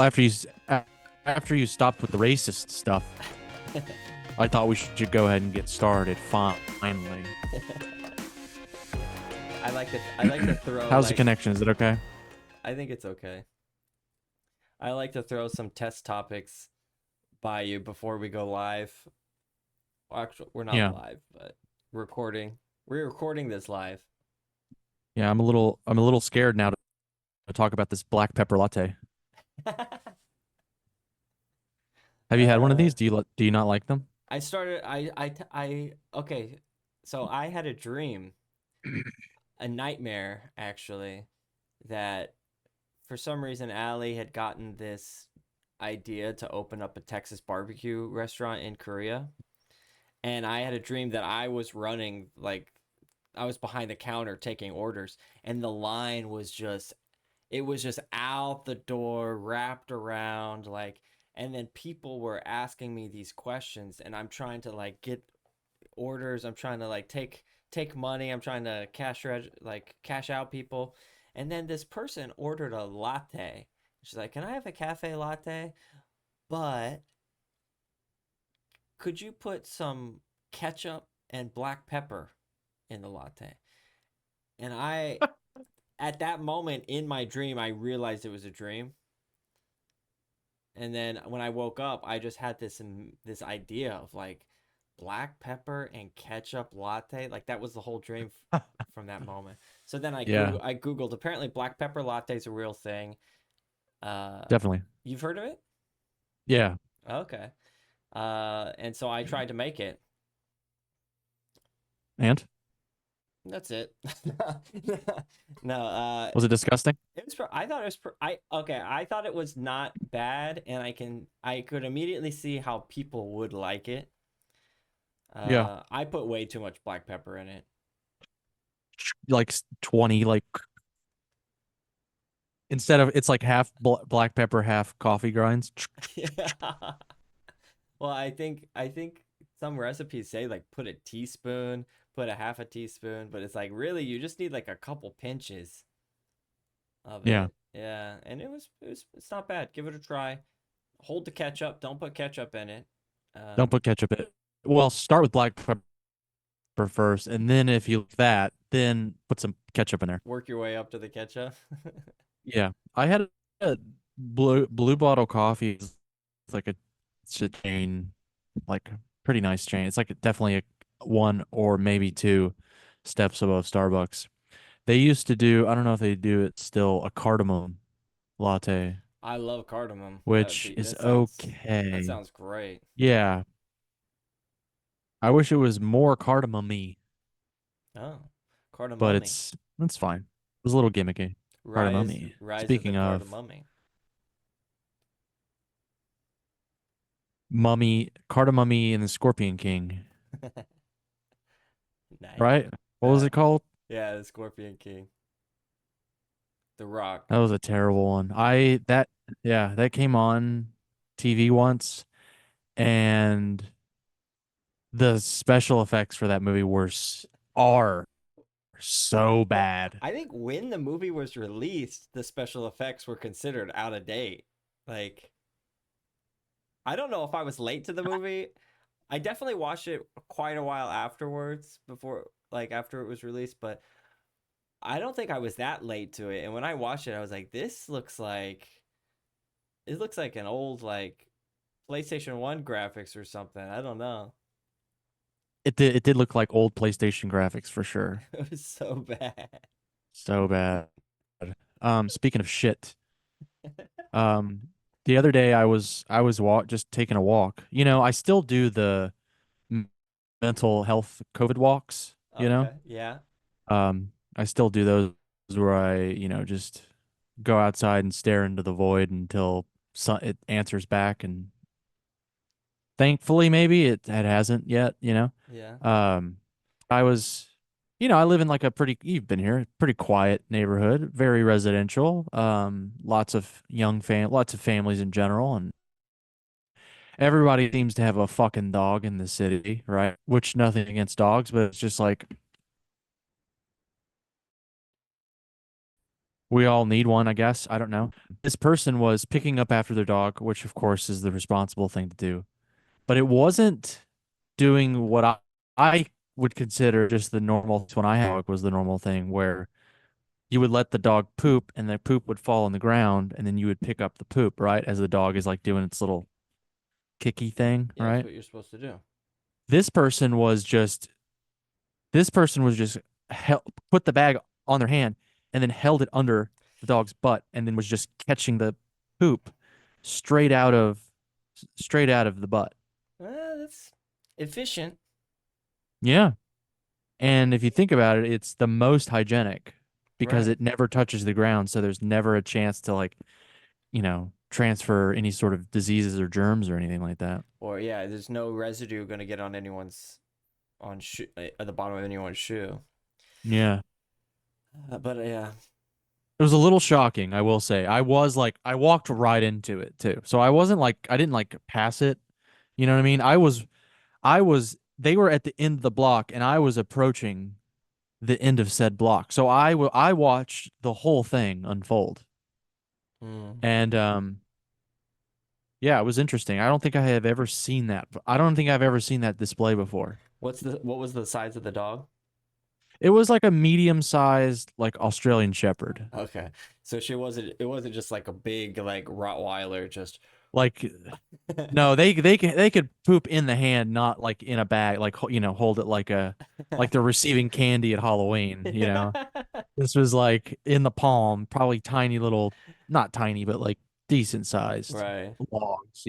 after after you stopped with the racist stuff, I thought we should go ahead and get started. Finally, I like to throw how's the like connection? Is it okay? I think it's okay. I like to throw some test topics by you before we go live. Well, actually, we're not Yeah, live, but recording. We're recording this live. yeah. I'm a little scared now to talk about this black pepper latte. Have you had one of uh, these? Do you not like them? I started. Okay. So I had a dream, a nightmare actually, that for some reason Allie had gotten this idea to open up a Texas barbecue restaurant in Korea. And I had a dream that I was running, like I was behind the counter taking orders, and the line was just, it was just out the door, wrapped around, like, and then people were asking me these questions, and I'm trying to like get orders, I'm trying to like take money, I'm trying to cash out people, and then this person ordered a latte. She's like, "Can I have a cafe latte? But could you put some ketchup and black pepper in the latte?" And at that moment in my dream, I realized it was a dream. And then when I woke up, I just had this idea of like black pepper and ketchup latte. Like that was the whole dream from that moment. So then Yeah, I googled. Apparently, black pepper latte is a real thing. Uh, definitely. you've heard of it? Yeah, Okay. And so I tried to make it. and That's it. No, was it disgusting? it was. I thought it was. I okay. I thought it was not bad, and I could immediately see how people would like it. Yeah, I put way too much black pepper in it. like 20, like instead of it's like half black pepper, half coffee grinds. Yeah. Well, I think some recipes say like put a teaspoon, put a half a teaspoon, but it's like really you just need like a couple pinches of Yeah, it. Yeah, and it's not bad. Give it a try. Hold the ketchup. Don't put ketchup in it. don't Um, put ketchup in. Well, start with black pepper first, and then if you like that, then put some ketchup in there. Work your way up to the ketchup. Yeah, I had a blue bottle coffee. It's like it's a chain, like pretty nice chain. It's like definitely a one or maybe two steps above Starbucks. They used to do, I don't know if they do it still, a cardamom latte, I love cardamom. which is That okay. sounds great. Yeah, I wish it was more cardamom-y, Oh, but cardamom. it's fine. It was a little gimmicky. Cardamom-y. Rise of the Speaking of cardamom. mummy, cardamom-y and the Scorpion King, Nice. right? What was Uh, it called? yeah, the Scorpion King, The Rock. That was a terrible one. Yeah, that came on TV once, and the special effects for that movie are so Well, bad. I think when the movie was released, the special effects were considered out of date. Like, I don't know if I was late to the movie. I definitely watched it quite a while afterwards, before, like, after it was released, but I don't think I was that late to it. And when I watched it, I was like, it looks like an old, like, PlayStation 1 graphics or something. I don't know. It did look like old PlayStation graphics for sure. It was so bad. So bad. Speaking of shit, um, the other day I was just taking a walk. You know, I still do the m- mental health COVID walks, you know? Okay, yeah. I still do those where just go outside and stare into the void until it answers back, and thankfully maybe it hasn't yet, you know. Yeah. Um I was I live in like a pretty you've been here, pretty quiet neighborhood, very residential. Lots of families in general, and everybody seems to have a fucking dog in the city, right? Which nothing against dogs, but it's just like We all need one, I guess. I don't know. This person was picking up after their dog, which of course is the responsible thing to do. But it wasn't doing what I would consider just the normal when I had a dog was the normal thing where you would let the dog poop and the poop would fall on the ground and then you would pick up the poop, right? As the dog is like doing its little kicky thing, Yeah, that's right? what you're supposed to do. This person was just this person was just put the bag on their hand and then held it under the dog's butt and then was just catching the poop straight out of straight out of the butt. That's efficient. Yeah. And if you think about it, it's the most hygienic because Right. it never touches the ground, so there's never a chance to like, transfer any sort of diseases or germs or anything like that. Or yeah, there's no residue gonna get on anyone's on shoe at the bottom of anyone's shoe. Yeah. But yeah, It was a little shocking, I will say. I walked right into it too. So I didn't like pass it. You know what I mean? They were at the end of the block and I was approaching the end of said block. So I watched the whole thing unfold. mm. And yeah, it was interesting. I don't think I have ever seen that. I don't think I've ever seen that display before. What was the size of the dog? It was like a medium-sized like Australian Shepherd. Okay, so it wasn't just like a big like Rottweiler, just Like no, they could poop in the hand, not like in a bag, like hold it like they're receiving candy at Halloween. This was like in the palm, probably tiny little, not tiny, but like decent sized right. logs.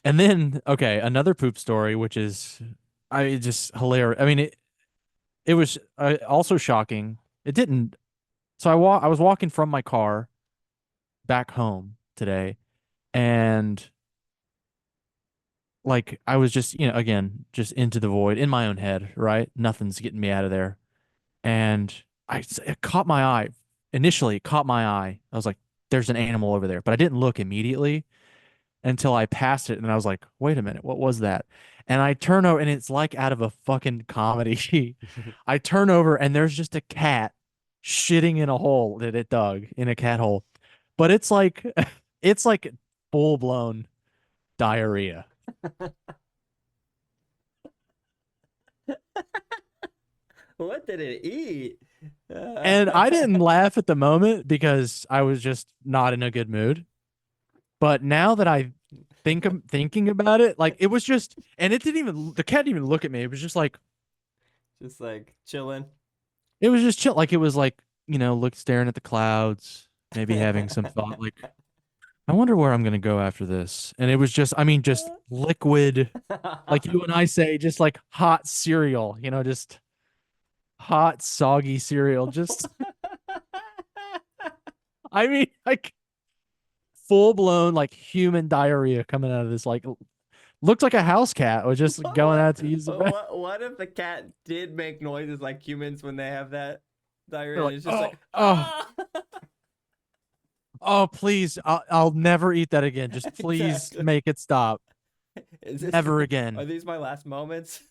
And then okay, another poop story, which is I just hilarious. I mean, it was also shocking. It didn't. So I was walking from my car back home today, and like I was just again just into the void in my own head, right? Nothing's getting me out of there, and it caught my eye. Initially, it caught my eye. I was like, "There's an animal over there," but I didn't look immediately until I passed it, and I was like, "Wait a minute, what was that?" And I turn over, and it's like out of a fucking comedy. I turn over, and there's just a cat shitting in a hole that it dug in a cat hole, but it's like it's like full blown diarrhea. What did it eat? And I didn't laugh at the moment because I was just not in a good mood. But now that I thinking about it, like it was just, and it didn't even the cat didn't even look at me. It was just like Just like chilling. it was just chill. Like it was like look staring at the clouds, maybe having some thought. Like I wonder where I'm gonna go after this. And it was just, I mean, just liquid, like you and I say, just like hot cereal. Just hot soggy cereal. Just I mean, like full blown like human diarrhea coming out of this. Like looked like a house cat was just going out to use the bathroom. What if the cat did make noises like humans when they have that They're diarrhea? like, It's just oh, like oh, ah. oh, please, I'll never eat that again. Just please Exactly. make it stop. Is this Never are again. these my last moments?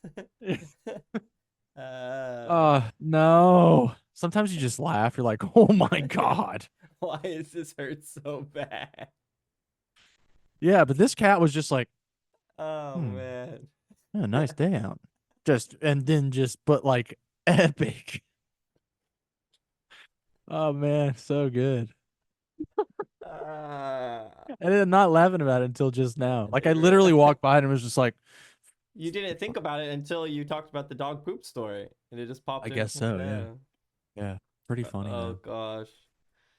uh, No. Sometimes you just laugh. You're like, oh my yeah. God. Why is this hurt so bad? Yeah, but this cat was just like, Oh hmm, man. yeah, nice day out. Just and then just but like epic. Oh man, so good. uh, And I'm not laughing about it until just now. Like I literally right. walked by and was just like, You didn't think about it until you talked about the dog poop story, and it just I popped in. guess so, yeah. Yeah. Yeah. Pretty funny, Oh man. gosh.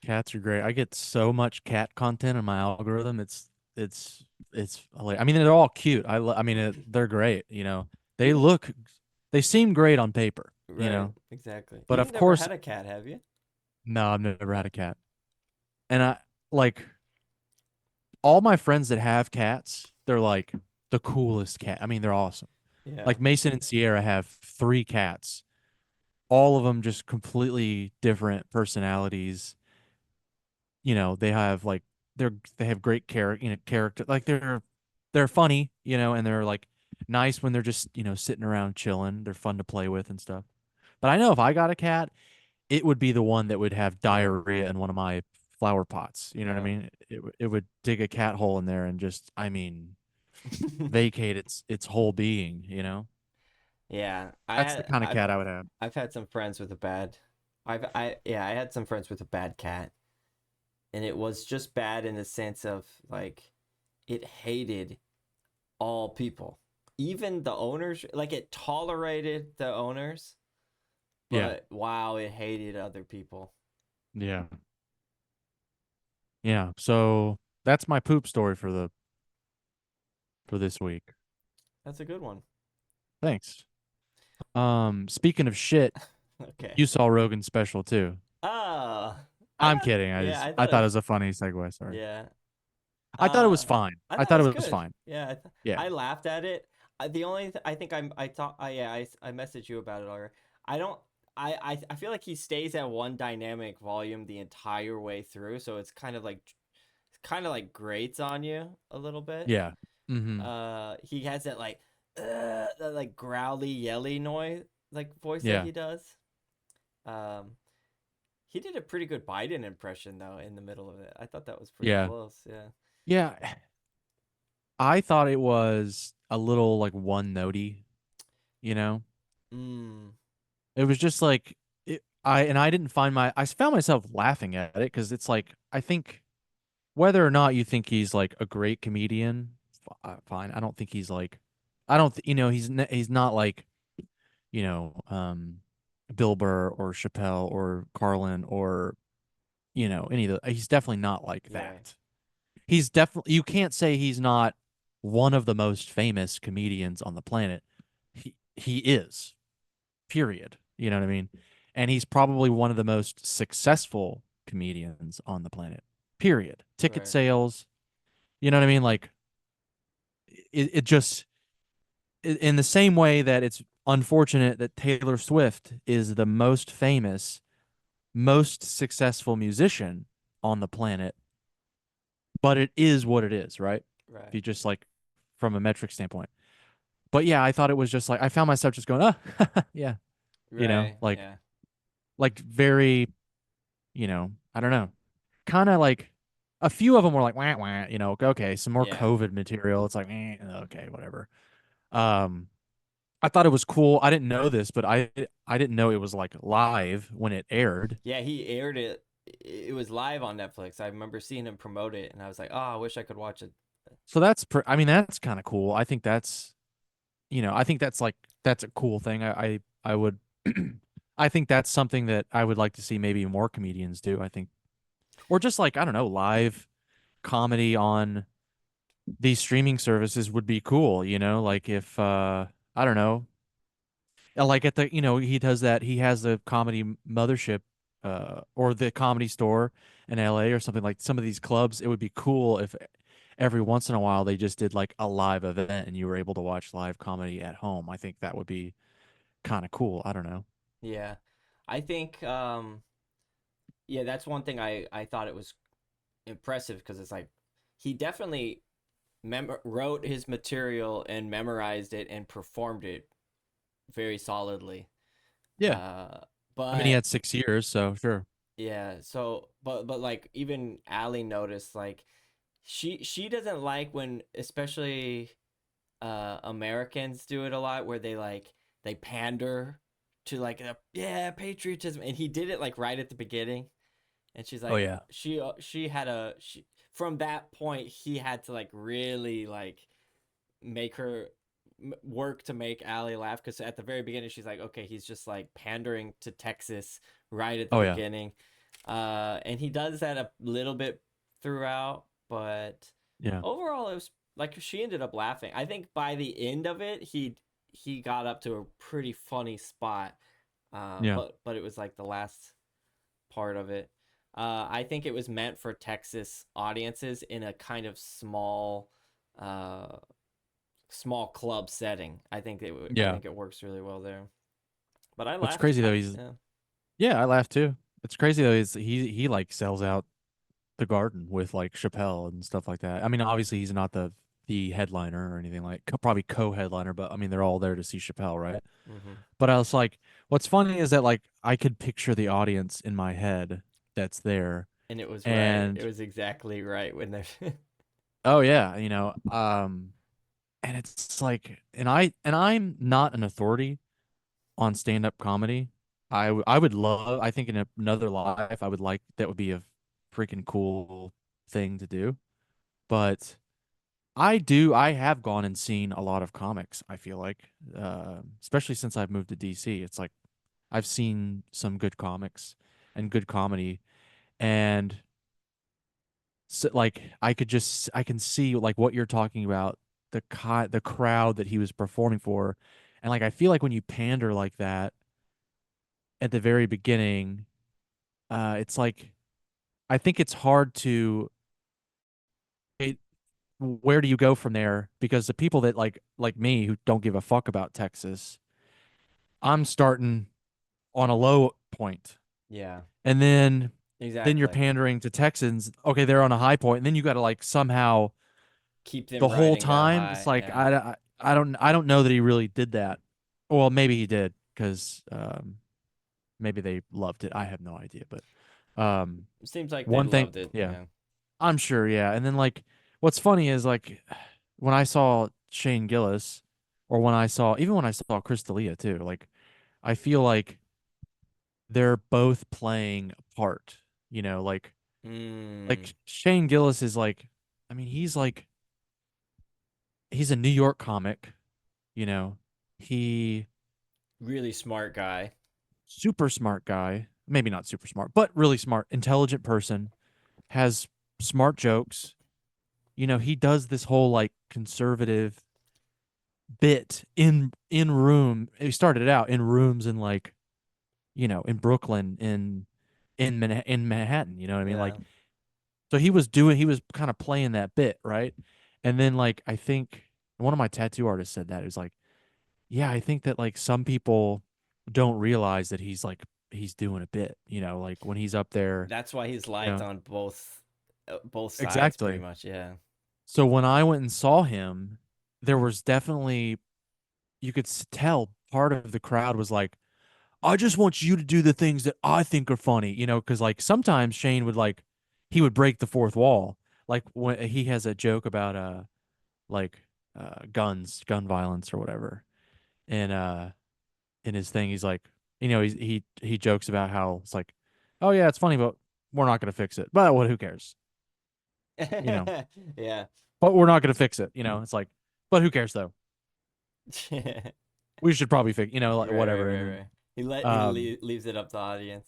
Cats are great. I get so much cat content in my algorithm. It's I mean they're all cute. I mean they're great. They You look they seem great on paper, you right, know. exactly. But You've of never course, had a cat, have you? no, I've never had a cat. And I like all my friends that have cats, they're like the coolest cat. I mean, they're awesome. Yeah. Like Mason and Sierra have 3 cats. All of them just completely different personalities. They have like they have great character. Like they're funny, and they're like nice when they're just, sitting around chilling. They're fun to play with and stuff. But I know if I got a cat, it would be the one that would have diarrhea in one of my flower pots. You know what I Yeah. mean? It would dig a cat hole in there and just, I mean, vacate its whole being. You know, Yeah, that's the kind of cat I would have. I've had some friends with a bad I had some friends with a bad cat, and it was just bad in the sense of like it hated all people. Even the owners, like it tolerated the owners, Yeah, but wow, it hated other people. yeah, yeah. So that's my poop story for this week. That's a good one. Thanks. Speaking of shit, Okay. you saw Rogan's special too. Oh, I I'm thought kidding. yeah, I thought it was a funny segue. Sorry. yeah. I thought it was fine. I I thought it thought was it was good. fine. Yeah, Yeah. I laughed at it. The only I think I thought yeah I messaged you about it already. I don't I feel like he stays at one dynamic volume the entire way through, so it's kind of like grates on you a little bit. Yeah. Mm-hmm. He has that like growly yelly noise like voice that Yeah. he does. Um, he did a pretty good Biden impression though in the middle of it. I thought that was pretty Yeah. close. Yeah. Yeah. I thought it was a little like one notey, you know? Mm. It was just like I didn't find I found myself laughing at it because it's like I think whether or not you think he's like a great comedian, fine. I don't think he's like I don't you know he's not like you know Bill Burr or Chappelle or Carlin or you know any of the he's definitely not like Yeah. that. He's definitely you can't say he's not one of the most famous comedians on the planet. He is. Period. You know what I mean? And he's probably one of the most successful comedians on the planet. Period. Ticket Right. sales, you know what I mean? Like it just in the same way that it's unfortunate that Taylor Swift is the most famous, most successful musician on the planet, but it is what it is, right? If Right. you just like from a metric standpoint. But yeah, I thought it was just like I found myself just going, oh, yeah, you know, Right. Yeah. like very, you know, I don't know, kind of like a few of them were like wah wah, you know, okay, some more Yeah. COVID material. It's like, okay, whatever. Um, I thought it was cool. I didn't know this, but I didn't know it was like live when it aired. Yeah, he aired it. It was live on Netflix. I remember seeing him promote it, and I was like, "Oh, I wish I could watch it." So I mean, that's kind of cool. I think that's, you know, I think that's like that's a cool thing. I would, I think that's something that I would like to see maybe more comedians do. I think, or just like I don't know, live comedy on these streaming services would be cool. You know, like if I don't know, like at the you know he does that. He has the comedy mothership, or the comedy store in LA or something like some of these clubs. It would be cool if every once in a while they just did like a live event and you were able to watch live comedy at home. I think that would be kind of cool. I don't know. Yeah, I think yeah, that's one thing I thought it was impressive because it's like he definitely wrote his material and memorized it and performed it very solidly. Yeah. Uh, I mean, he but had 6 years, so sure. yeah, so but like even Allie noticed like she doesn't like when especially Americans do it a lot where they pander to like yeah patriotism, and he did it like right at the beginning, and she's Oh like yeah. she had a she from that point he had to like really like make her work to make Allie laugh because at the very beginning she's like okay he's just like pandering to Texas right at the Oh yeah. beginning, and he does that a little bit throughout, but Yeah. overall it was like she ended up laughing. I think by the end of it he got up to a pretty funny spot, Yeah. but it was like the last part of it. I think it was meant for Texas audiences in a kind of uh, small club setting. I Yeah. think it works really well there. But I What's laughed. crazy though, Yeah. yeah, I laughed too. It's crazy though, he like sells out the garden with like Chappelle and stuff like that. I mean, obviously he's not the the headliner or anything like probably co-headliner, but I mean they're all there to see Chappelle, right? Hmm. But I was like, what's funny is that like I could picture the audience in my head that's there, And it was right. It and was exactly right when they're. oh yeah, and it's like, and I'm not an authority on stand-up comedy. I would love. I think in another life, I would like that would be a freaking cool thing to do. But I have gone and seen a lot of comics. I feel like, especially since I've moved to DC, it's like I've seen some good comics and good comedy, and so, like I can see like what you're talking about, the crowd that he was performing for, and like I feel like when you pander like that at the very beginning, it's like I think it's hard to it, where do you go from there? Because the people that like me who don't give a fuck about Texas, I'm starting on a low point, Yeah, and then you're exactly. pandering to Texans. Okay, they're on a high point, and then you got to like somehow Keep them the whole riding that time. It's high. like Yeah. I don't know that he really did that. Well, maybe he did because maybe they loved it. I have no idea, but um, It seems like they one thing, loved it. yeah, Yeah. I'm sure, yeah. And then like, what's funny is like when I saw Shane Gillis, or when I saw even when I saw Chris D'Elia too, like I feel like they're both playing a part. You know, Mm, Shane Gillis is like, I mean, he's a New York comic. You know, he really smart guy. super smart guy. Maybe not super smart, but really smart, intelligent person. Has smart jokes. You know, he does this whole like conservative bit in room. He started it out in rooms in like in Brooklyn in Manhattan. You know what I mean? Yeah. Like so he was kind of playing that bit right, and then like I think one of my tattoo artists said that it was like yeah I think that like some people don't realize that he's doing a bit. You know, like when he's up there. That's why he's You liked know on both sides pretty exactly. much. Yeah. So when I went and saw him, there was definitely you could tell part of the crowd was like, I just want you to do the things that I think are funny, because like sometimes Shane would like he would break the fourth wall. Like when he has a joke about like gun violence or whatever. And in his thing he's like, he jokes about how it's like, oh yeah, it's funny, but we're not gonna fix it. But what who cares? You know. Yeah. But we're not gonna fix it. It's like, but who cares though? Right, We should probably fix, like right, whatever. And right, then right. He um leaves it up to the audience.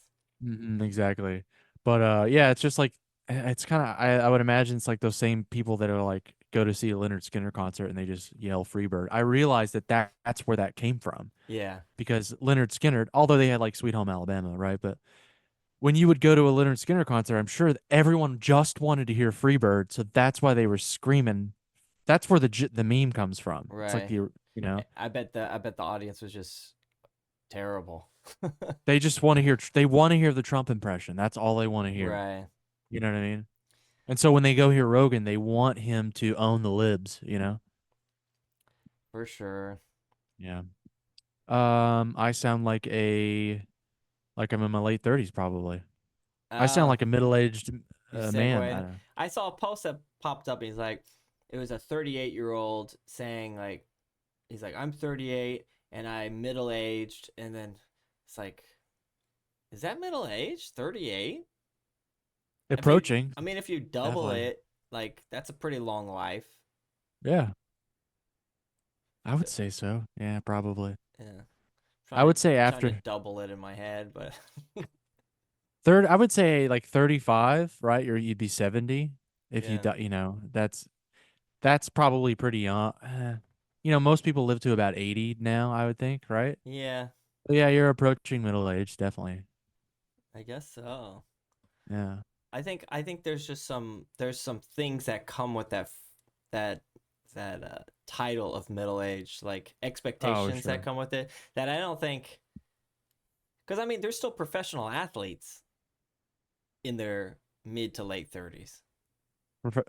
exactly. But yeah, it's just like it's kind of I would imagine it's like those same people that are like go to see a Leonard Skinner concert and they just yell Freebird. I realized that's where that came from Yeah. because Leonard Skinner, although they had like Sweet Home Alabama, right? But when you would go to a Leonard Skinner concert, I'm sure that everyone just wanted to hear Freebird, so that's why they were screaming. That's where the meme comes from. It's like Right. I bet the audience was just terrible. they just want to hear they want to hear the Trump impression. That's all they want to hear. Right. You know what I mean? And so when they go hear Rogan, they want him to own the libs. For sure. Yeah. I sound like I'm in my late 30s probably. I sound Oh, like a middle-aged you man. segued. I saw a post that popped up. He's like, it was a 38-year-old saying like, he's like, I'm 38 and I'm middle aged, and then it's like, is that middle aged? 38? If you, Approaching, I mean, if you double definitely. it, like that's a pretty long life. Yeah, I would say so. Yeah, probably. Yeah. I would say Trying to after double it in my head, but third, I would say like 35, right? Or you'd be 70 if you yeah. die. That's probably pretty young. Most people live to about 80 now, I would think, right? Yeah, But yeah, you're approaching middle age, definitely. I guess so. Yeah. I think there's some things that come with that title of middle age, like Oh, expectations that sure. come with it that I don't think, because I mean there's still professional athletes in their mid to late 30s.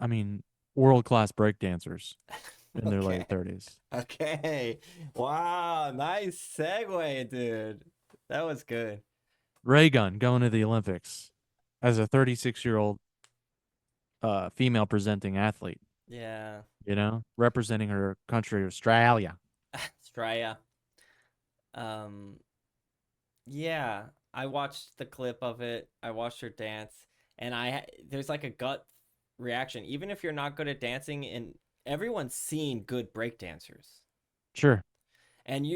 I mean, world class breakdancers in their Okay. late 30s. Okay. Wow. Nice segue, dude. That was good. Ray Gun going to the Olympics as a 36-year-old female presenting athlete, Yeah. representing her country, Australia. Straya. Um, yeah. I watched the clip of it. I watched her dance, and there's like a gut reaction. Even if you're not good at dancing, and everyone's seen good breakdancers. Sure. And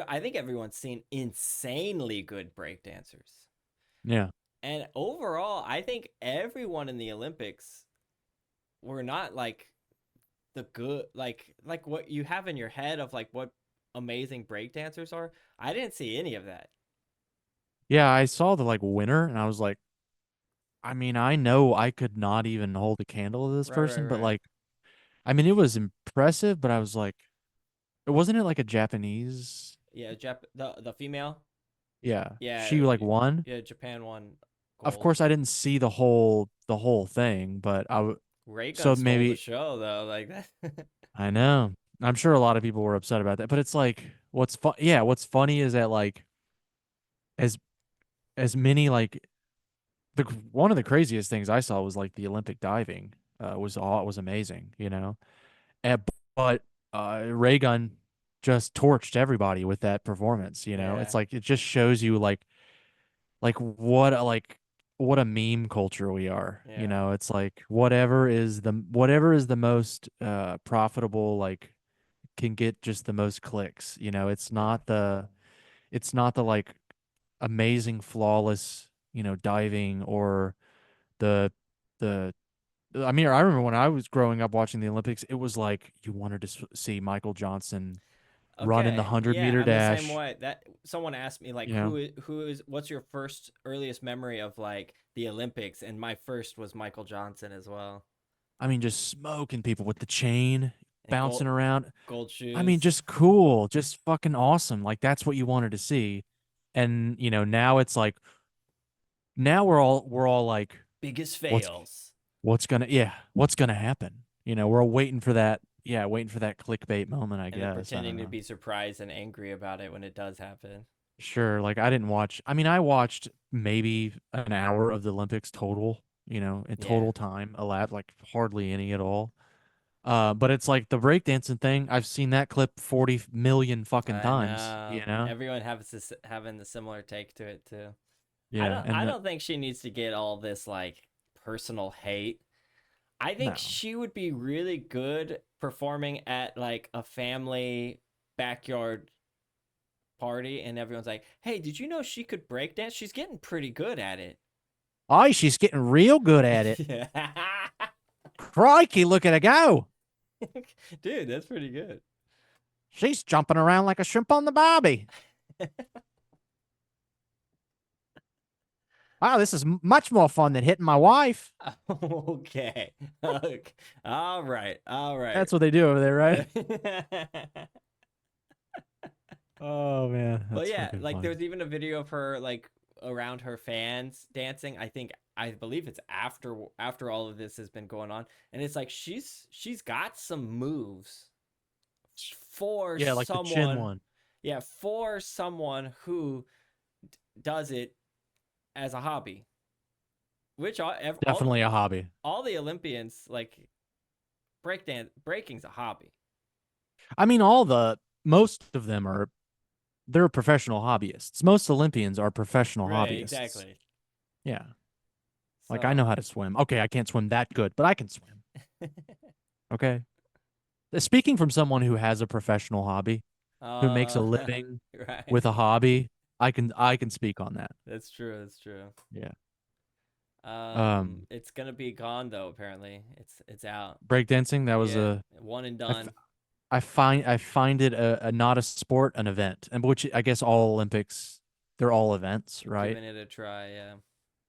I think everyone's seen insanely good breakdancers. Yeah. And overall, I think everyone in the Olympics were not like the good like what you have in your head of like what amazing breakdancers are. I didn't see any of that. Yeah, I saw the like winner and I was like, I mean, I know I could not even hold a candle to this Right, right, person, but right. like, I mean, it was impressive, but I was like, wasn't it like a Japanese? Yeah, the female. Yeah, Yeah, she like won. yeah, Japan won Of gold. course, I didn't see the whole thing, but Raygun so stole the maybe show though, like that. I know. I'm sure a lot of people were upset about that, but it's like, what's fun? Yeah, what's funny is that like as as many like the one of the craziest things I saw was like the Olympic diving. Was amazing, And, but Raygun just torched everybody with that performance. Yeah, It's like it just shows you like what a meme culture we are. yeah, It's like whatever is the most profitable, like can get just the most clicks. yeah. It's not the like amazing flawless, diving or the the I mean, I remember when I was growing up watching the Olympics, it was like you wanted to see Michael Johnson run in the Okay, 100 yeah, meter I'm the same dash, way. That someone asked me like you know. who is what's your first earliest memory of like the Olympics, and my first was Michael Johnson as well. I mean, just smoking people with the chain, And bouncing around. gold I mean, shoes, just cool, just fucking awesome. Like that's what you wanted to see. And, now it's like now we're all like biggest what's fails. what's gonna happen? We're all waiting for that clickbait moment, I And then guess. I don't pretending to know. be surprised and angry about it when it does happen. Sure, like I didn't watch. I mean, I watched maybe an hour of the Olympics total, in Yeah, total time elapsed, like hardly any at all. But it's like the breakdancing thing. I've seen that clip 40 million fucking I times, know. Everyone has this having the similar take to it too. Yeah, I and don't think she needs to get all this like personal hate. I think no. she would be really good performing at like a family backyard party, and everyone's like, "Hey, did you know she could break dance? She's getting pretty good at it." Oh, she's getting real good at it. Yeah. Crikey, look at her go. Dude, that's pretty good. She's jumping around like a shrimp on the barbie. Wow, this is much more fun than hitting my wife. Okay. Okay. All right. All right. That's what they do over there, right? Oh man, But that's yeah, fucking like funny. there's even a video of her like around her fans dancing. I believe it's after all of this has been going on, and it's like she's got some moves for Yeah, like the chin someone, one. yeah, for someone who does it as a hobby, which Definitely a hobby. all the Olympians like breaking's a hobby. I mean, most of them they're professional hobbyists. Most Olympians are professional Right, hobbyists. exactly. Yeah. Like I know So how to swim. Okay, I can't swim that good, but I can swim. Okay. Speaking from someone who has a professional hobby, who makes a uh living right. with a hobby, I can speak on that. That's true, that's true. Yeah. Um, It's gonna be gone though. Apparently, it's out. breakdancing, that was Yeah, a one and I, f- done. I find it a not a sport, an event, and which I guess all Olympics, they're all events, They're right? giving it a try. Yeah.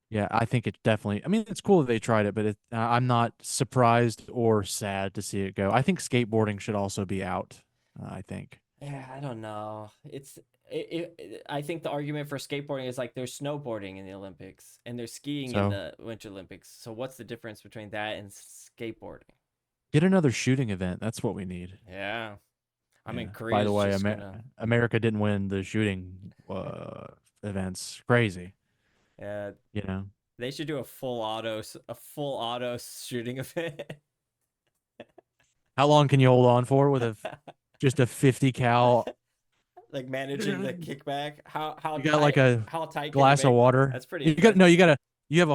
Yeah, I think it definitely. I mean, it's cool that they tried it, but I'm not surprised or sad to see it go. I think skateboarding should also be out. I think Yeah, I don't know. I think the argument for skateboarding is like there's snowboarding in the Olympics and there's skiing in so. the Winter Olympics. So what's the difference between that and skateboarding? Get another shooting event. That's what we need. Yeah. I mean, Yeah. By the Korea's way, just gonna. America didn't win the shooting events. Crazy. Yeah, You know. they should do a full auto shooting event. How long can you hold on for with just a 50 cal? Like managing the kickback. How You got like a how tight can you glass of make? water. That's pretty You got impressive. no. You have a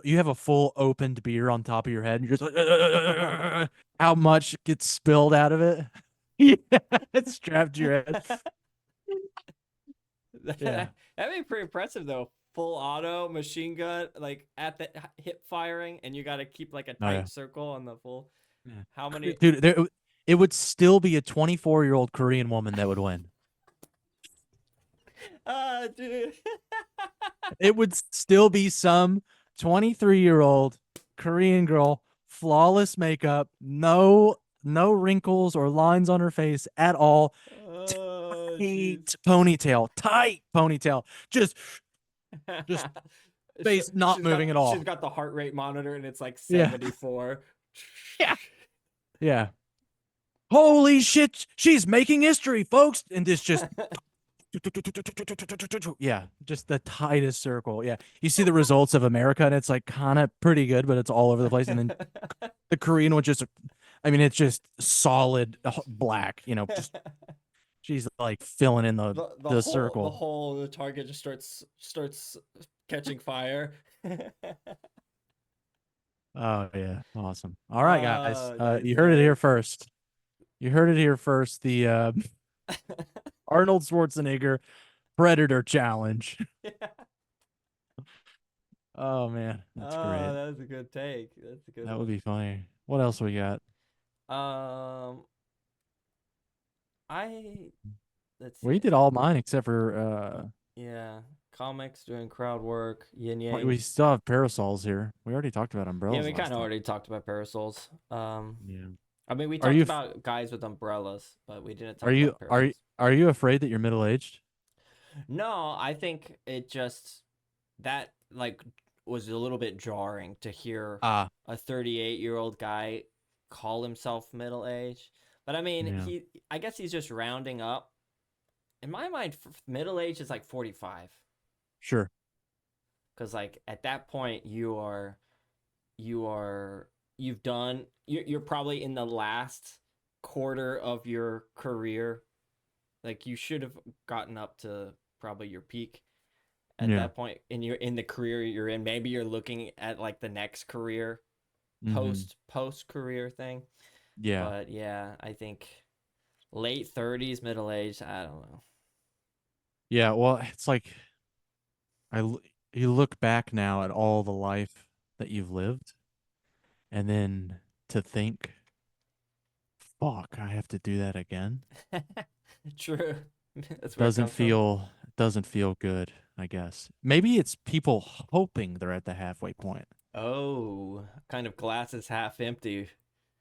you have a full opened beer on top of your head, and you're just like, how much gets spilled out of it? Yeah, it's strapped to your head. Yeah. That'd be pretty impressive though. Full auto machine gun, like at the hip firing, and you got to keep like a Oh yeah. tight circle on the full. Yeah. How many? Dude, it would still be a 24-year-old Korean woman that would win. Dude. It would still be some 23-year-old Korean girl, flawless makeup, no wrinkles or lines on her face at all. Oh, jeez. Tight ponytail, just face not moving at She's all. got the heart rate monitor and it's like Yeah, 74. yeah, yeah. Holy shit, she's making history, folks. And this just yeah, just the tightest circle. Yeah, you see the results of America, and it's like kind of pretty good, but it's all over the place. And then the Korean one just, I mean, it's just solid black. Just she's like filling in the circle. the target just starts catching fire. Oh yeah, awesome. All right, guys, Nice, you heard it nice. here first. You heard it here first. The Arnold Schwarzenegger Predator Challenge. Yeah. Oh man, that's Oh, great. that was a good take. That's a good That would one. be funny. What else we got? Um, I let's We see. did all mine except for Yeah, comics doing crowd work, yin we yang. still have parasols here. We already talked about Yeah, umbrellas we kind last of time. already talked about parasols. Yeah. I mean, we Are talked you about guys with umbrellas, but we didn't are talk you about are you parasols. are you afraid that you're middle aged? No, I think it just that like was a little bit jarring to hear Ah, a 38-year-old guy call himself middle aged. But I mean, yeah, I guess he's just rounding up. In my mind, middle age is like 45, sure. because like at that point you are you've done you're probably in the last quarter of your career. Like you should have gotten up to probably your peak at Yeah. that point in the career you're in. Maybe you're looking at like the next career, Mm-hmm. post career thing. Yeah. But yeah, I think late 30s, middle age, I don't know. Yeah. Well, it's like you look back now at all the life that you've lived, and then to think, fuck, I have to do that again. True. That's where it Doesn't comes from. feel doesn't feel good, I guess. Maybe it's people hoping they're at the halfway point. Oh, kind of glass is half empty.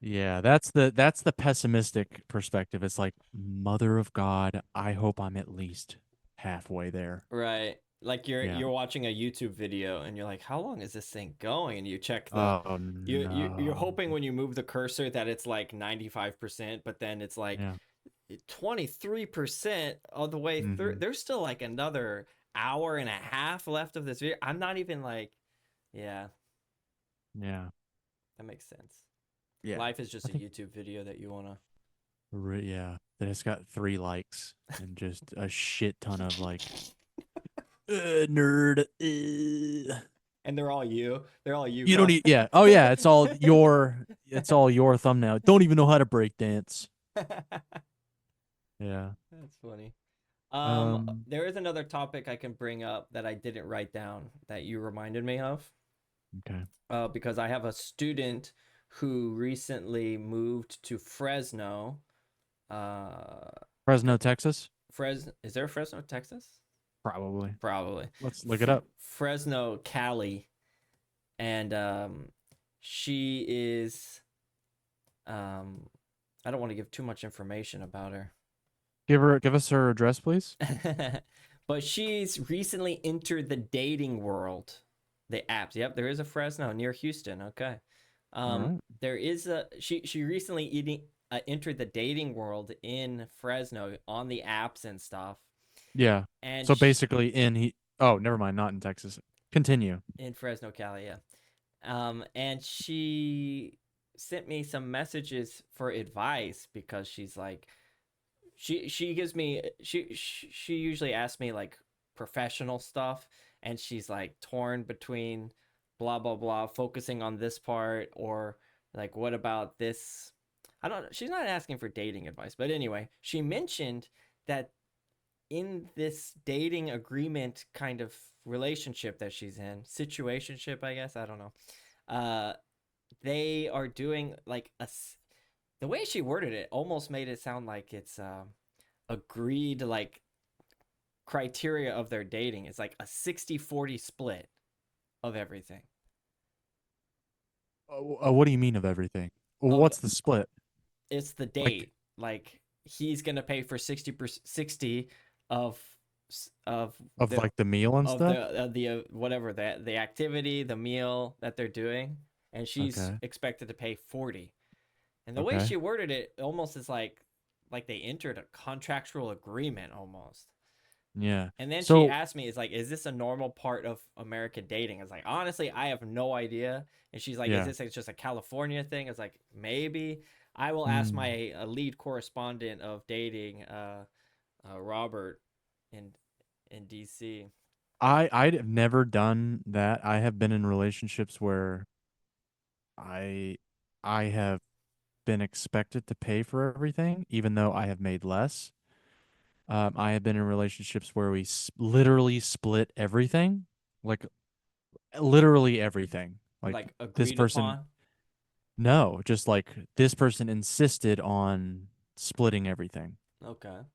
Yeah, that's the pessimistic perspective. It's like, mother of God, I hope I'm at least halfway there. Right. Like Yeah. you're watching a YouTube video and you're like, how long is this thing going? And you check the Oh you're no. hoping when you move the cursor that it's like 95%, but then it's like Yeah. 23% all the way through. Hmm. There's still like another hour and a half left of this video. I'm not even like, yeah, Yeah. that makes sense. Yeah. Life is just I a think YouTube video that you want to. yeah. That it's got 3 likes and just a shit ton of like nerd. And they're all you. They're all you, You don't Carl. need yeah. Oh yeah, it's all your thumbnail. Don't even know how to break dance. Yeah. That's funny. Um There is another topic I can bring up that I didn't write down that you reminded me of. okay. Because I have a student who recently moved to Fresno. Uh, Fresno, Texas? Is there Fresno, Texas? Probably. Probably. Let's look it up. Fresno, Cali, and she is. I don't want to give too much information about her. Give us her address, please. But she's recently entered the dating world. The apps. Yep, there is a Fresno near Houston. Okay. All right. There is a she recently entered the dating world in Fresno on the apps and stuff, Yeah. and So basically, oh, never mind, not in Texas. Continue. in Fresno, Cali, yeah. And she sent me some messages for advice because she's like, she gives me she usually asks me like professional stuff, and she's like torn between blah blah blah, focusing on this part, or like what about this. I don't, she's not asking for dating advice, but anyway, she mentioned that in this dating agreement kind of relationship that she's in, situationship, I guess, I don't know, uh they are doing like the way she worded it almost made it sound like it's agreed like criteria of their dating is like a 60-40 split of everything. What do you mean of everything? Of What's the split? It's the Like date. Like he's gonna pay for 60 of of of the like the meal and stuff? whatever the activity, the meal that they're doing, and she's Okay. expected to pay 40. And the way Okay. she worded it almost is like they entered a contractual agreement almost. Yeah. And then she So asked me, "Is like, is this a normal part of American dating?" I was like, "Honestly, I have no idea." And she's like, "Is yeah. this like just a California thing?" I was like, "Maybe." I will ask Mm. my lead correspondent of dating, Robert, in DC. I'd have never done that. I have been in relationships where I I have been expected to pay for everything, even though I have made less. I have been in relationships where we literally split everything, like literally everything. Like Like this agreed person, upon. no, just like this person insisted on splitting everything. Okay.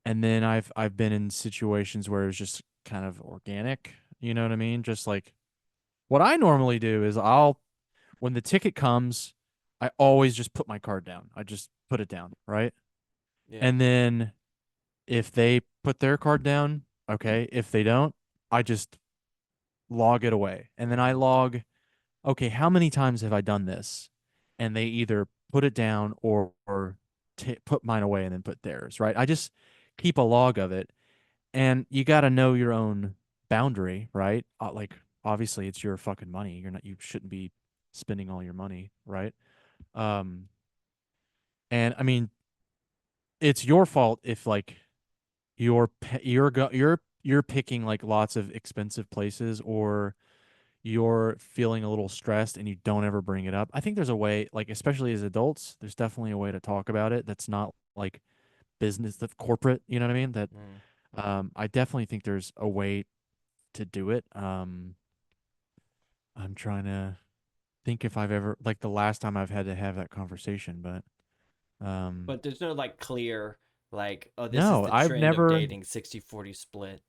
And then I've been in situations where it's just kind of organic, you know what I mean? Just like what I normally do is when the ticket comes, I always just put my card down. I just put it down, right? Yeah. And then if they put their card down, okay. If they don't, I just log it away. And then I Mm-hmm. log, okay, how many times have I done this? And they either put it down or put mine away and then put theirs, right? I just keep a log of it. And you got to know your own boundary, right? Like, obviously, it's your fucking money. You shouldn't be spending all your money, right? Um, and I mean, it's your fault if like you're picking like lots of expensive places or you're feeling a little stressed and you don't ever bring it up. I think there's a way, like especially as adults, there's definitely a way to talk about it that's not like business, the corporate, you know what I mean? That Mm. I definitely think there's a way to do it. I'm trying to think if I've ever like the last time I've had to have that conversation, but But there's no like clear like, oh, this is no, the I've trend of never dating, 60-40 split.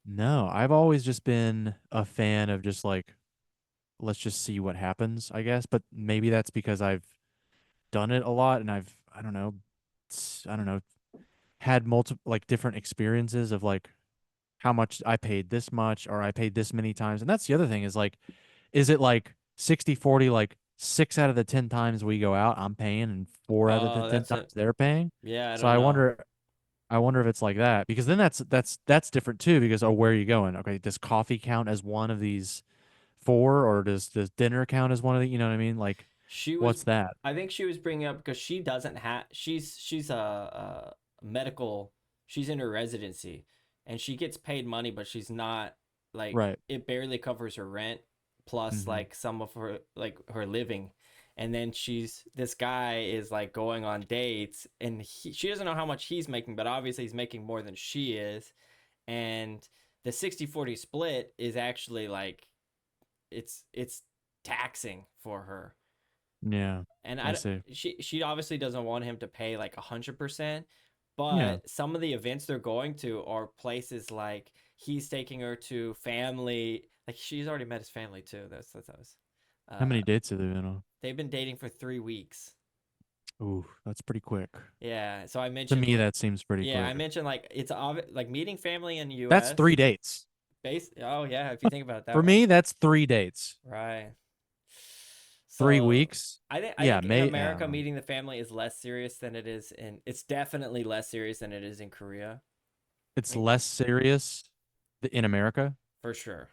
no, I've always just been a fan of just like let's just see what happens, I guess. But maybe that's because I've done it a lot and I don't know, I don't know, had multiple like different experiences of like how much I paid this much or I paid this many times. And that's the other thing is like, is it like 60-40, like 6 out of the 10 times we go out, I'm paying and 4 out of the Oh, 10 that's times a they're paying? yeah, I So don't know. I wonder if it's like that because then that's different too because oh, where are you going? Okay, does coffee count as one of these four or does dinner count as one of the, you know what I mean? Like, She was, what's that? I think she was bringing up because she doesn't have, she's a medical, she's in her residency, and she gets paid money, but she's not like, Right. it barely covers her rent plus Mm-hmm. like some of her like her living. And then this guy is like going on dates, and she doesn't know how much he's making, but obviously he's making more than she is. And the 60-40 split is actually like, it's taxing for her. Yeah. And I see. she obviously doesn't want him to pay like 100%, Yeah. but some of the events they're going to are places like he's taking her to family, like she's already met his family too. That's How uh many dates have they been on? they've been dating for 3 weeks. Ooh, that's pretty quick. Yeah, so I To mentioned me, that seems pretty yeah, I quick. mentioned like it's like meeting family in the That's US. 3 dates. Oh yeah, if you think about it that For way. me, that's 3 dates. Right. 3 So weeks. I Yeah, think in may America meeting the family is less serious than it is in. It's definitely less serious than it is in Korea. it's In, less serious in America. for sure.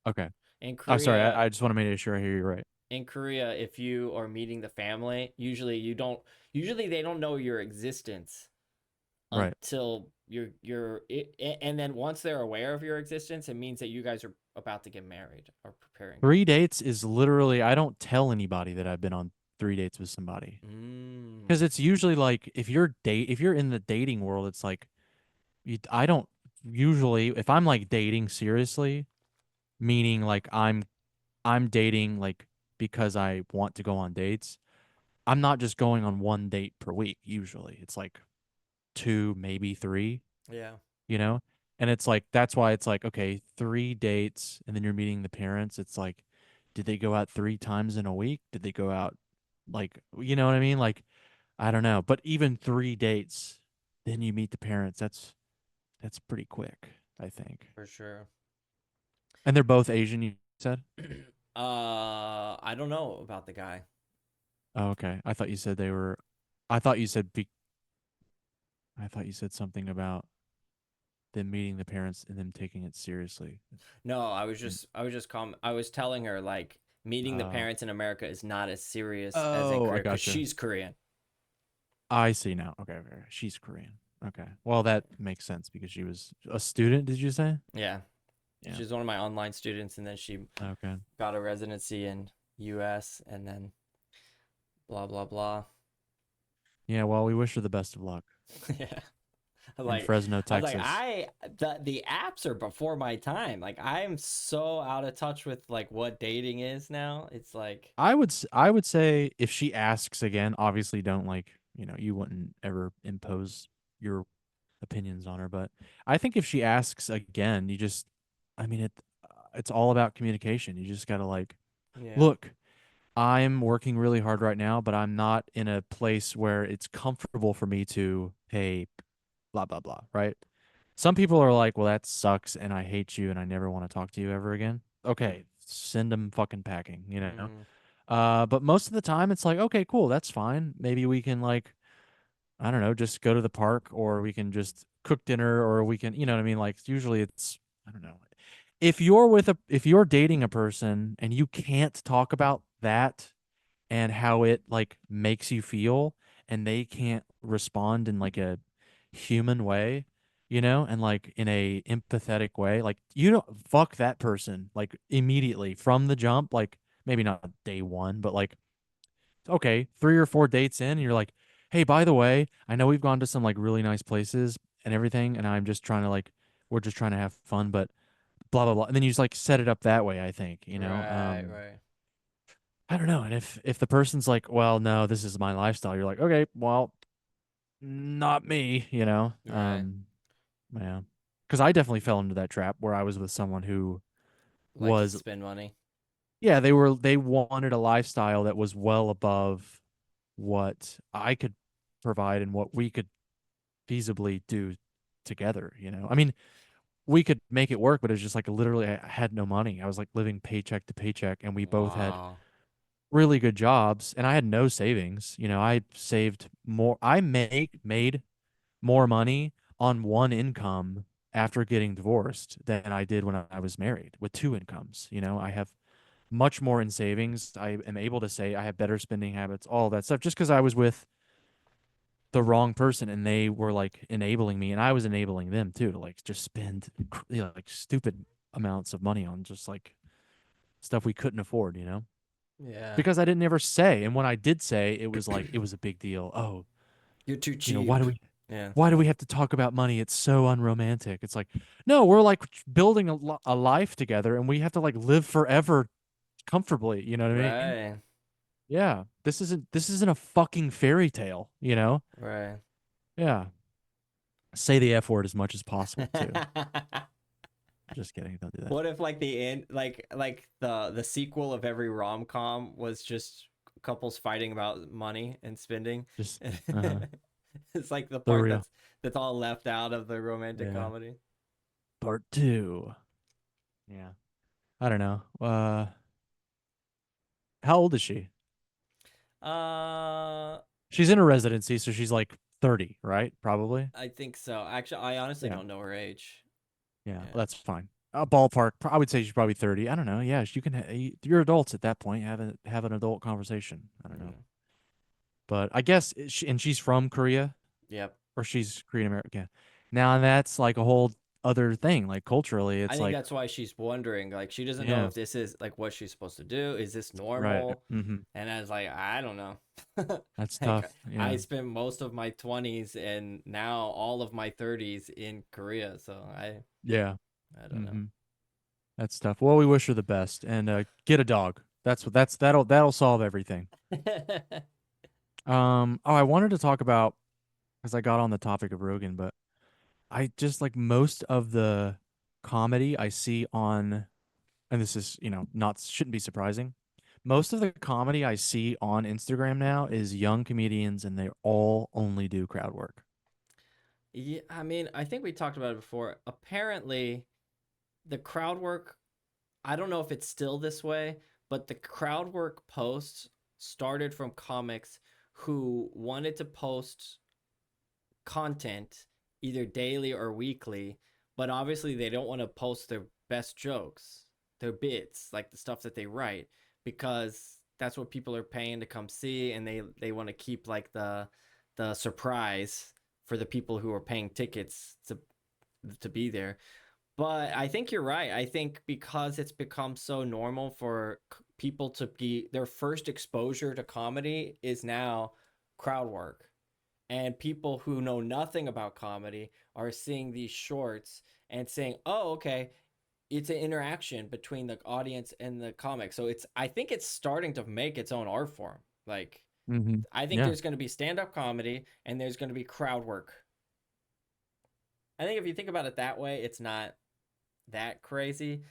Okay. In Oh, sorry. Korea, I just want to make sure I hear you right. if you are meeting the family, usually you don't. Usually they don't know your existence Right. until and then once they're aware of your existence, it means that you guys are about to get married or preparing to. 3 dates is literally I don't tell anybody that I've been on 3 dates with somebody Mm, because it's usually like if you're in the dating world, it's like I don't usually if I'm like dating seriously, meaning like I'm dating like because I want to go on dates. I'm not just going on one date per week. Usually, it's like two, maybe three. yeah, You know, and it's like that's why it's like okay, 3 dates, and then you're meeting the parents. It's like, did they go out 3 times in a week? Did they go out like you know what I mean? Like I don't know, but even 3 dates, then you meet the parents. That's pretty quick, I think. for sure. And they're both Asian. You said? I don't know about the guy. Oh, okay. I thought you said they were. I thought you said. I thought you said something about them meeting the parents and them taking it seriously. No, And I was telling her like meeting the uh, parents in America is not as serious as in oh, I Korea because gotcha. she's Korean. I see now. Okay, okay. She's Korean. Okay. Well, that makes sense because she was a student, did you say? Yeah, Yeah. she's one of my online students, and then she Okay. got a residency in U.S. and then blah blah blah. Yeah, well, we wish her the best of luck Yeah, in like Fresno, I was like Texas. the apps are before my time. Like I'm so out of touch with like what dating is now. It's like I would say if she asks again, obviously don't like, you wouldn't ever impose your opinions on her, but I think if she asks again, you just I mean it's all about communication. You just got to like, yeah look, I'm working really hard right now, but I'm not in a place where it's comfortable for me to, hey, blah, blah, blah, right? Some people are like, well, that sucks and I hate you and I never want to talk to you ever again. Okay, send them fucking packing, you know? mm, But most of the time it's like, okay, cool, that's fine. Maybe we can like, I don't know, just go to the park or we can just cook dinner or we can, you know what I mean? Like usually it's, I don't know. If you're dating a person and you can't talk about that and how it like makes you feel and they can't respond in like a human way, and like in a empathetic way, like you don't fuck that person like immediately from the jump, like maybe not day one, but like okay, 3 or 4 dates in and you're like, hey, by the way, I know we've gone to some like really nice places and everything and I'm just trying to like we're just trying to have fun, but blah blah blah, and then you just like set it up that way, I think, right. I don't know. And if the person's like, well, no, this is my lifestyle, you're like, okay, well, not me, Right. yeah. Because I definitely fell into that trap where I was with someone who Like to was, spend money. yeah, they wanted a lifestyle that was well above what I could provide and what we could feasibly do together, I mean, we could make it work, but it was just like literally I had no money. I was like living paycheck to paycheck and we both had Wow. really good jobs and I had no savings. I saved more. I made more money on one income after getting divorced than I did when I was married with two incomes. I have much more in savings. I am able to say I have better spending habits, all that stuff, just because I was with the wrong person and they were like enabling me and I was enabling them too to like just spend like stupid amounts of money on just like stuff we couldn't afford, Yeah. because I didn't ever say. And when I did say, it was like it was a big deal. Oh, You're too why cheap. do we Yeah. why do we have to talk about money? It's so unromantic. It's like, no, we're like building a life together and we have to like live forever comfortably, you know what I mean? Right. Yeah. This isn't a fucking fairy tale. Right. Yeah. Say the F word as much as possible too. Just kidding, don't do that. What if like the end like the sequel of every rom-com was just couples fighting about money and spending? Just uh It's like the the part real. that's all left out of the romantic Yeah. comedy. Part 2. Yeah. I don't know. How old is she? Uh, She's in a residency, so she's like 30, right? Probably. I think so. Actually, I honestly Yeah. don't know her age. Yeah, Yeah, that's fine. A ballpark. I would say she's probably 30. I don't know. Yeah, you can. You're adults at that point. Have an adult conversation. I don't know. yeah. But I guess and she's from Korea Yep. or she's Korean American. Yeah. Now that's like a whole other thing. Like culturally, I it's think like that's why she's wondering. Like, she doesn't know yeah, if this is like what she's supposed to do. Is this right. normal? Mm-hmm. And I was like, I don't know. That's Like, tough. I Yeah. spent most of my 20s and now all of my 30s in Korea, so Yeah. I don't know. Mm-hmm. That's tough. Well, we wish her the best and get a dog. That'll solve everything. Oh, I wanted to talk about because I got on the topic of Rogan, but I just like most of the comedy I see on, and this is, not shouldn't be surprising. Most of the comedy I see on Instagram now is young comedians and they all only do crowd work. Yeah, I mean, I think we talked about it before. Apparently, the crowd work, I don't know if it's still this way, but the crowd work posts started from comics who wanted to post content either daily or weekly, but obviously they don't want to post their best jokes, their bits, like the stuff that they write, because that's what people are paying to come see, and they want to keep like the surprise for the people who are paying tickets to be there. But I think you're right. I think because it's become so normal for people to be their first exposure to comedy is now crowd work. And people who know nothing about comedy are seeing these shorts and saying, "Oh, okay, it's an interaction between the audience and the comic." So I think it's starting to make its own art form. Like, Mm-hmm. I think Yeah. there's going to be stand-up comedy and there's going to be crowd work. I think if you think about it that way, it's not that crazy.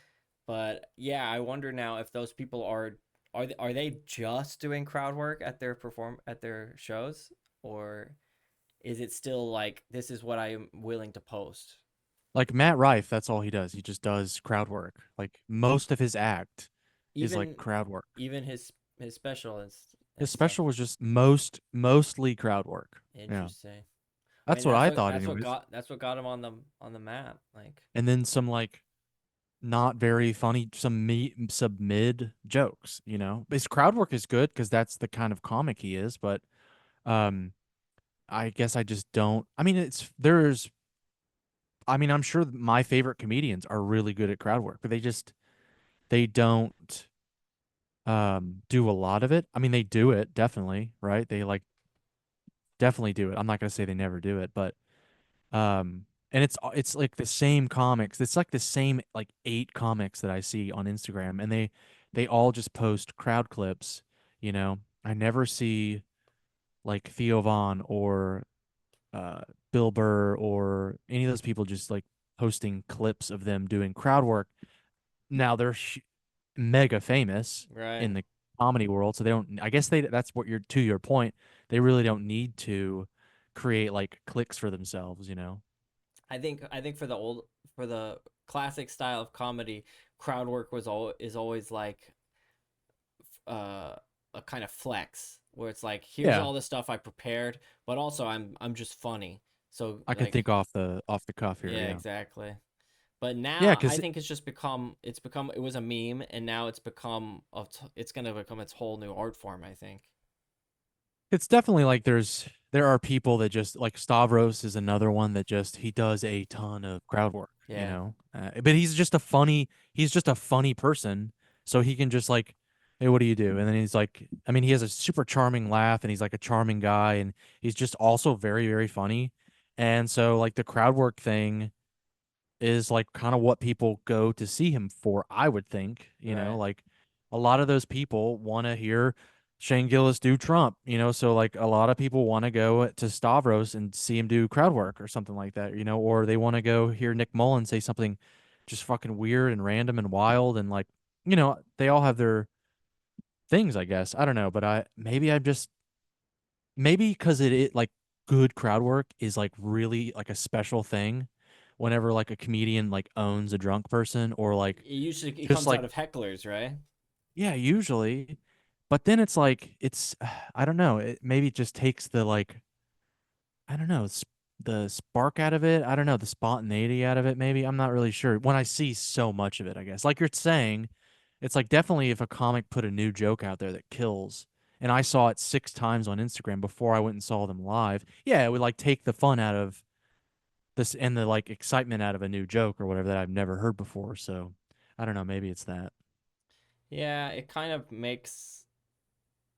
But yeah, I wonder now if those people are they just doing crowd work at their shows, or is it still like this is what I am willing to post? Like Matt Rife, that's all he does. He just does crowd work. Like most of his act is like Even crowd work. even his special His and stuff. special was just mostly crowd work. Yeah. Interesting. I mean, That's what I thought anyways. that's what got him on the map. Like, And then some like not very funny some mid jokes, his crowd work is good because that's the kind of comic he is, but um I guess I just don't. I mean, I'm sure my favorite comedians are really good at crowd work, but they don't do a lot of it. I mean, they do it definitely, right? They like definitely do it. I'm not going to say they never do it, but and it's like the same comics. It's like the same like 8 comics that I see on Instagram, and they all just post crowd clips. I never see like Theo Vaughn or uh, Bill Burr or any of those people just like posting clips of them doing crowd work. Now they're mega famous right. in the comedy world, so they don't. I guess that's what you're to your point. They really don't need to create like clicks for themselves. I think for the classic style of comedy, crowd work is always like a kind of flex where it's like, here's Yeah, all the stuff I prepared, but also I'm just funny. So I can like, think off the cuff here. yeah, Yeah, exactly. But yeah, now I because think it's become it was a meme, and now it's gonna become its whole new art form, I think. it's definitely like there are people that just like Stavros is another one that just he does a ton of crowd work, Yeah. but he's just a funny person, so he can just like, hey, what do you do? And then he's like, I mean, he has a super charming laugh and he's like a charming guy and he's just also very very funny, and so like the crowd work thing is like kind of what people go to see him for, I would think. Right. Like a lot of those people want to hear Shane Gillis do Trump. So like a lot of people want to go to Stavros and see him do crowd work or something like that, or they want to go hear Nick Mullen say something just fucking weird and random and wild and like, they all have their things, I guess. I don't know, but I'm just maybe because it like good crowd work is like really like a special thing whenever like a comedian like owns a drunk person or like It usually it just comes like out of hecklers, right? yeah, usually, But then it's like it's I don't know. It maybe it just takes the like I don't know the spark out of it. I don't know the spontaneity out of it. Maybe I'm not really sure. When I see so much of it, I guess like you're saying, it's like definitely if a comic put a new joke out there that kills, and I saw it 6 times on Instagram before I went and saw them live. Yeah, it would like take the fun out of this and the like excitement out of a new joke or whatever that I've never heard before. So I don't know. Maybe it's that. Yeah, it kind of makes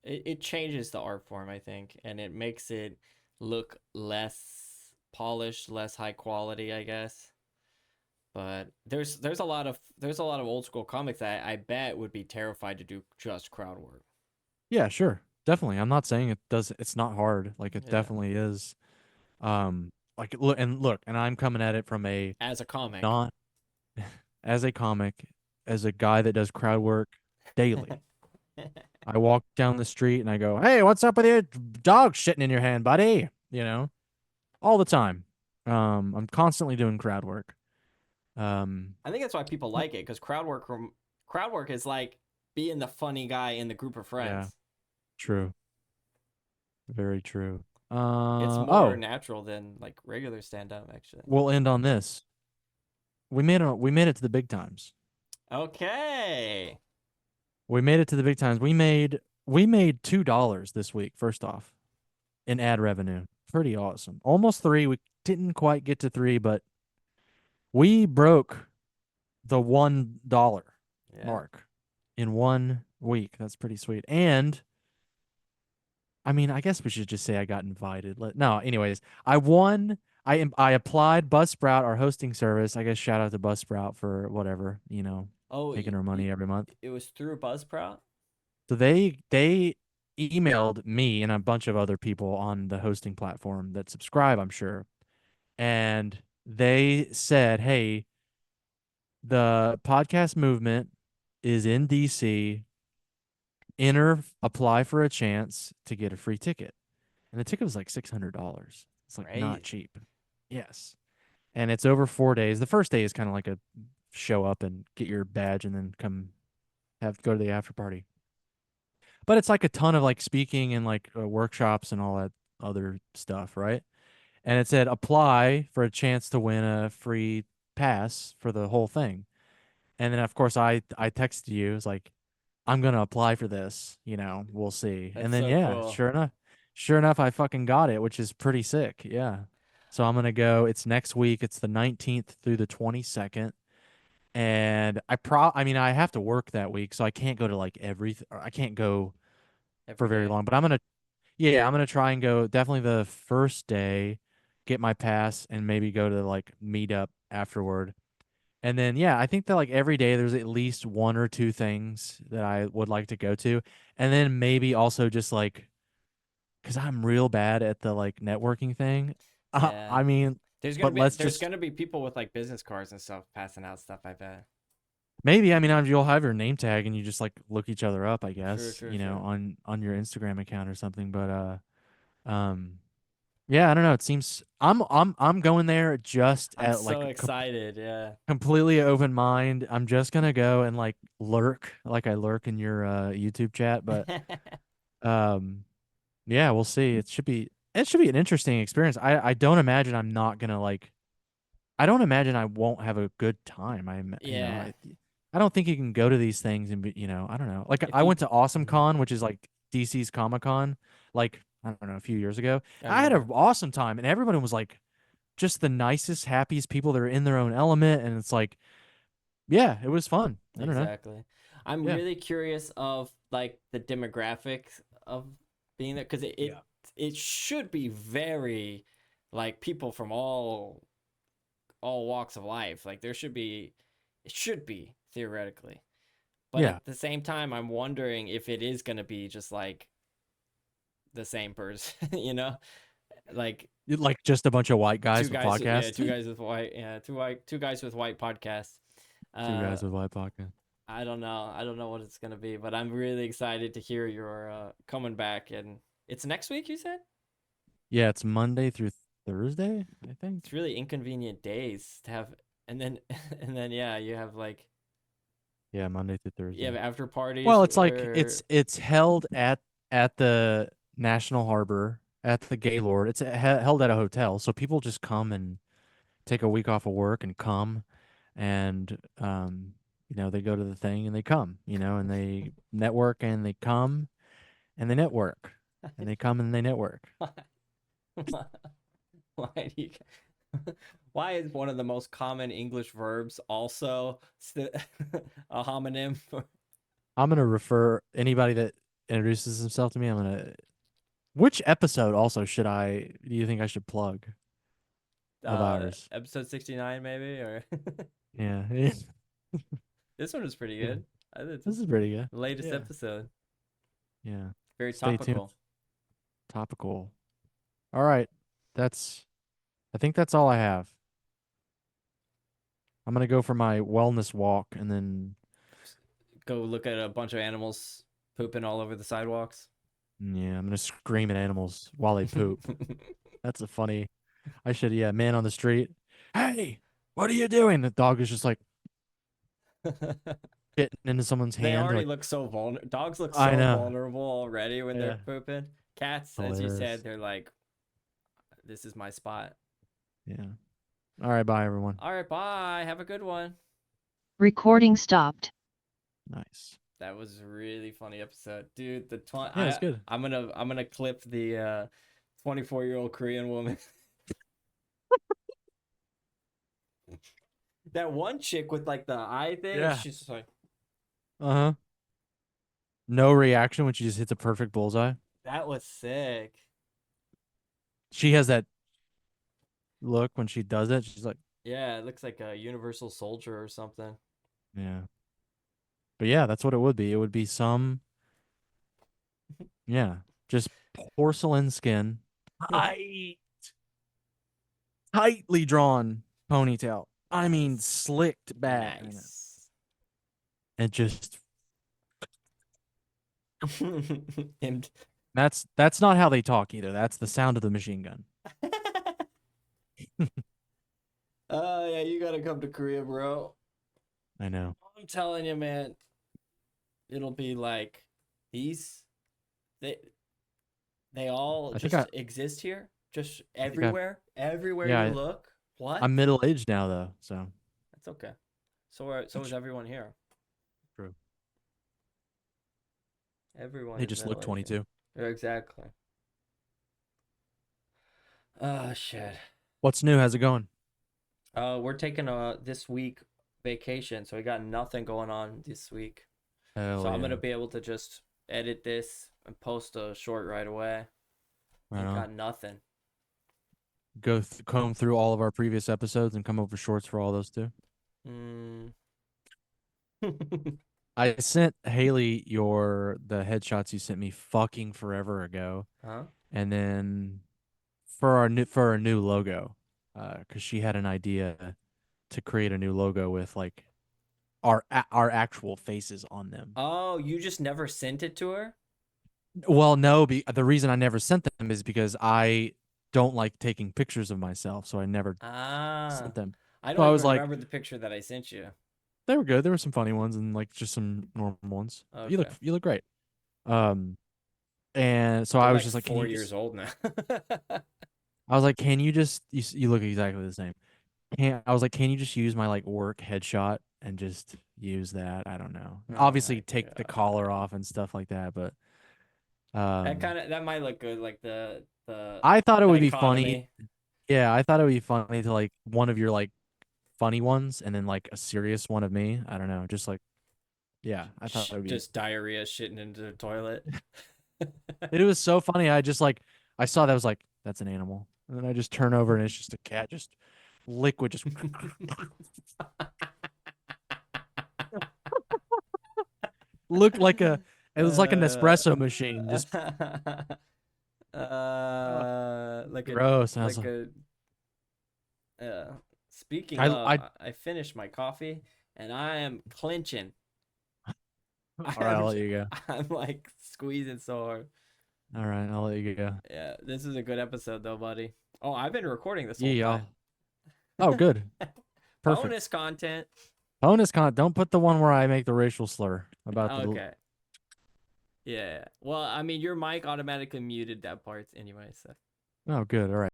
it changes the art form, I think, and it makes it look less polished, less high quality, I guess. But there's a lot of old school comics that I bet would be terrified to do just crowd work. Yeah, sure. Definitely. I'm not saying it does it's not hard. Like it Yeah, definitely is. Look, and I'm coming at it from a as a comic. not as a comic, as a guy that does crowd work daily. I walk down the street and I go, "Hey, what's up with your dog shitting in your hand, buddy?" You know, all the time. I'm constantly doing crowd work. Um, I think that's why people like it because crowd work is like being the funny guy in the group of yeah, friends. true. Very true. It's more Oh, natural than like regular stand up, actually. we'll end on this. We made it to the big times. Okay. We made it to the big times. We made $2 this week, first off, in ad revenue. Pretty awesome. Almost three. We didn't quite get to three, but we broke the $1 Yeah. mark in 1 week. That's pretty sweet. And I mean, I guess we should just say I got invited. No, anyways, I won. I applied Buzzsprout, our hosting service. I guess shout out to Buzzsprout for whatever, Oh, taking our money every month. it was through Buzzsprout? So they emailed me and a bunch of other people on the hosting platform that subscribe, I'm sure. And they said, "Hey, the podcast movement is in DC. Apply for a chance to get a free ticket." And the ticket was like $600. It's like not Crazy. cheap. Yes. And it's over 4 days. The first day is kind of like a show up and get your badge and then come have go to the after party. But it's like a ton of like speaking and like workshops and all that other stuff, right? And it said apply for a chance to win a free pass for the whole thing. And then of course I texted you. It's like I'm gonna apply for this. We'll see. And That's then so yeah, cool. sure enough, I fucking got it, which is pretty sick. Yeah. So I'm gonna go. It's next week. It's the 19th through the 22nd. And I mean, I have to work that week, so I can't go to like I can't go for Every very day. long. But yeah, I'm gonna try and go definitely the first day, get my pass, and maybe go to like meet up afterward. And then yeah, I think that like every day there's at least one or two things that I would like to go to. And then maybe also just like because I'm real bad at the like networking thing. Yeah. I mean, but let's There's just gonna be people with like business cards and stuff passing out stuff, I bet. maybe I mean you'll have your name tag and you just like look each other up, I True, guess, true, true. on your Instagram account or something. But yeah, I don't know. It seems I'm going there just I'm at so like excited, yeah. completely open mind. I'm just gonna go and like lurk, like I lurk in your YouTube chat. But um, yeah, we'll see. It should be an interesting experience. I don't imagine I'm not gonna like. I don't imagine I won't have a good time. Yeah. I don't think you can go to these things and be, I don't know. Like If I you went to Awesome Mhm. Con, which is like DC's Comic Con, like I don't know, a few years ago. I I had an remember. awesome time, and everybody was like just the nicest, happiest people. They're in their own element, and it's like, yeah, it was fun. I don't know. Exactly. I'm Yeah, really curious of like the demographics of being there because yeah, it should be very like people from all walks of life. Like there should be it should be theoretically. But yeah. at the same time, I'm wondering if it is gonna be just like the same person, you know? Like Like just a bunch of white guys with podcasts. two guys with white, two guys with white podcasts. Two Uh, guys with white podcasts. I don't know what it's gonna be, but I'm really excited to hear your coming back. And it's next week, you said? Yeah, it's Monday through Thursday, I It's think. really inconvenient days to have, and then and then yeah, you have like Yeah, Monday through You have Thursday. after parties Well, it's like where it's held at the National Harbor at the Gaylord. It's held at a hotel, so people just come and take a week off of work and come, and they go to the thing and they come, and they network and they come and they network and they come and they network. why, why do you why is one of the most common English verbs also a homonym? I'm gonna refer anybody that introduces himself to me. I'm gonna. Which episode also do you think I should plug of ours? Episode 69 maybe, or Yeah. this one is pretty Yeah. good. I think This this is pretty good. latest Yeah. episode Yeah. very Stay tuned. topical. Topical. All right. That's I think that's all I have. I'm gonna go for my wellness walk and then Go look at a bunch of animals pooping all over the sidewalks. yeah, I'm gonna scream at animals while they poop. That's a funny I should man on the street. Hey, what are you doing? The dog is just like getting into someone's They hand. already Like, look so vulnerable. Dogs look I so know. vulnerable already when they're Yeah. pooping. Cats, as you said, Hilarious. they're like, "This is my spot." Yeah. All right, bye everyone. All right, bye. Have a good one. Recording stopped. Nice. That was a really funny episode, dude. The Yeah, it's good. I'm gonna clip the 24-year-old Korean woman. That one chick with like the eye thing. Yeah. She's just like, Uh-huh. No reaction when she just hits a perfect bullseye. that was sick. She has that look when she does it. She's like, Yeah, it looks like a Universal Soldier or something. yeah. But yeah, that's what it would be. It would be yeah, just porcelain skin, tight, tightly drawn ponytail. I mean, Nice, slicked back. nice. And just And that's not how they talk either. That's the sound of the machine gun. oh yeah, you gotta come to Korea, bro. I know. I'm telling you, man. It'll be like these. They they all I think I just exist here, just I think I everywhere yeah, you look. What? I'm middle aged now though, so That's okay. So is everyone here. true. Everyone They is just look middle aged here. 22. Yeah, exactly. Oh shit. What's new? How's it going? We're taking a this week vacation, so we got nothing going on this week. So Hell I'm yeah. gonna be able to just edit this and post a short right away. Right Ain't on. got nothing. Comb through all of our previous episodes and come up with shorts for all those too. Mm. I sent Haley the headshots you sent me fucking forever ago, Huh? and then for our new logo, because she had an idea to create a new logo with like our actual faces on them. Oh, you just never sent it to her? Well, no, the reason I never sent them is because I don't like taking pictures of myself, so I never Ah, sent them. I So don't I was even like, remember the picture that I sent you. they were good. There were some funny ones and like just some normal ones. Okay. You look great. Um, and so You're I was like just like, can 4 you years just? old now. I was like, can you just? You look exactly the same. I was like, can you just use my like work headshot and just use that? I don't know. Oh Obviously, my take the collar god. off and stuff like that, but That might look good, like the I thought it would be funny. dichotomy. Yeah, I thought it would be funny to like one of your like funny ones and then like a serious one of me. I don't know, just like yeah, I thought it would be. Just diarrhea shitting into the toilet. It was so funny. I just like I saw that I was like that's an animal, and then I just turn over and it's just a cat, just liquid, just looked like a. It was like an uh, espresso machine. Just uh, like a gross. And I was like like, a speaking of, I I finished my coffee and I am clenching. all right, I'll let you go. I'm like squeezing so hard. All right, I'll let you go. Yeah, this is a good episode though, buddy. Oh, I've been recording this Yeah, whole y'all. time. Oh, good. Perfect. Bonus content. Bonus con. Don't put the one where I make the racial slur about the. Okay. Yeah. Well, I mean, your mic automatically muted that part anyway, so. Oh, good. All right.